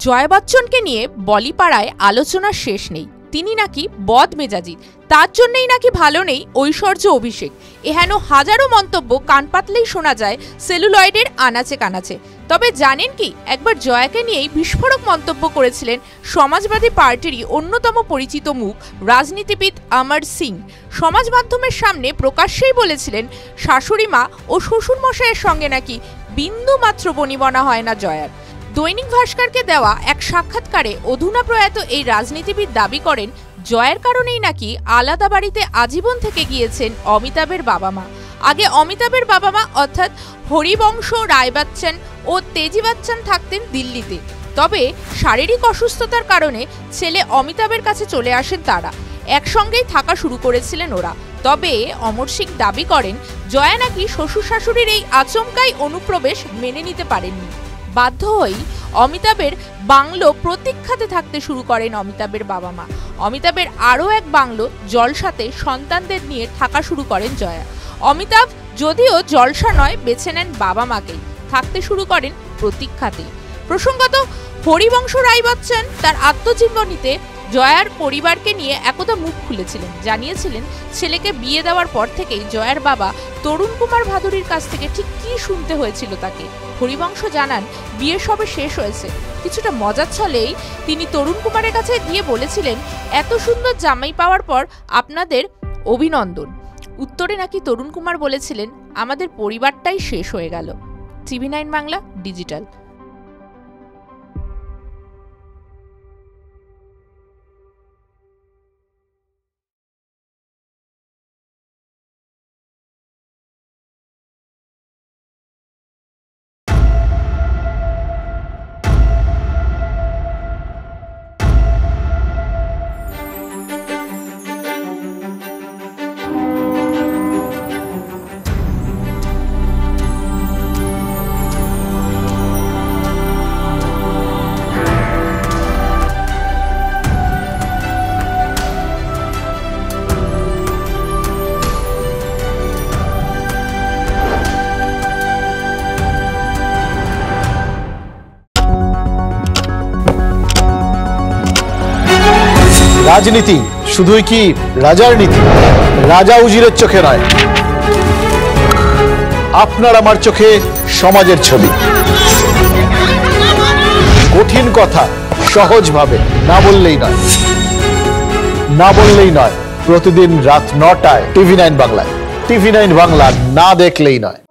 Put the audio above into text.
জয়া বচ্চনকে নিয়ে বলিপাড়ায় আলোচনার শেষ নেই। তিনি নাকি বদমেজাজি, তার জন্যই নাকি ভালো নেই ঐশ্বর্য অভিষেক। এহেন হাজারো মন্তব্য কান পাতলেই শোনা যায় সেলুলয়েডের আনাচে কানাচে। তবে জানেন কি, একবার জয়াকে নিয়েই বিস্ফোরক মন্তব্য করেছিলেন সমাজবাদী পার্টিরই অন্যতম পরিচিত মুখ রাজনীতিবিদ অমর সিং। সমাজ মাধ্যমের সামনে প্রকাশ্যেই বলেছিলেন শাশুড়ি মা ও শ্বশুরমশাইয়ের সঙ্গে নাকি বিন্দু মাত্র বনিবনা হয় না জয়ার। দৈনিক ভাস্করকে দেওয়া এক সাক্ষাৎকারে অধুনা প্রয়াত এই রাজনীতিবিদ দাবি করেন জয়ের কারণেই নাকি আলাদা বাড়িতে আজীবন থেকে গিয়েছেন অমিতাভের বাবা মা। আগে অমিতাভের বাবা মা অর্থাৎ হরিবংশ রায় বচ্চন ও তেজি বচ্চন থাকতেন দিল্লিতে। তবে শারীরিক অসুস্থতার কারণে ছেলে অমিতাভের কাছে চলে আসেন তারা। একসঙ্গেই থাকা শুরু করেছিলেন ওরা। তবে অমর সিং দাবি করেন জয়া নাকি শ্বশুর শাশুড়ির এই আচমকাই অনুপ্রবেশ মেনে নিতে পারেননি। বাধ্য হয়েই অমিতাভের বাংলো প্রতীক্ষাতে থাকতে শুরু করেন অমিতাভের বাবা মা। অমিতাভের আরও এক বাংলো জলসাতে সন্তানদের নিয়ে থাকা শুরু করেন জয়া। অমিতাভ যদিও জলসা নয়, বেছে নেন বাবা মাকেই, থাকতে শুরু করেন প্রতীক্ষাতে। প্রসঙ্গত, হরিবংশ রায় বচ্চন তার আত্মজীবনীতে জয়ার পরিবারকে নিয়ে একদা মুখ খুলেছিলেন। জানিয়েছিলেন ছেলেকে বিয়ে দেওয়ার পর থেকেই জয়ার বাবা তরুণ কুমার ভাদুরীর কাছ থেকে ঠিক কী শুনতে হয়েছিল তাকে। হরিবংশ জানান, বিয়ে সবে শেষ হয়েছে। কিছুটা মজার ছলেই তিনি তরুণ কুমারের কাছে গিয়ে বলেছিলেন, এত সুন্দর জামাই পাওয়ার পর আপনাদের অভিনন্দন। উত্তরে নাকি তরুণ কুমার বলেছিলেন, আমাদের পরিবারটাই শেষ হয়ে গেল। TV9 Bangla digital. রাজনীতি শুধুই কি রাজার নীতি? রাজা উজিরের চোখে নয়, আপনার আমার চোখে সমাজের ছবি। কঠিন কথা সহজভাবে না বললেই নয়, না বললেই নয়। প্রতিদিন রাত 9টায় TV9 বাংলায়। TV9 বাংলা না দেখলেই নয়।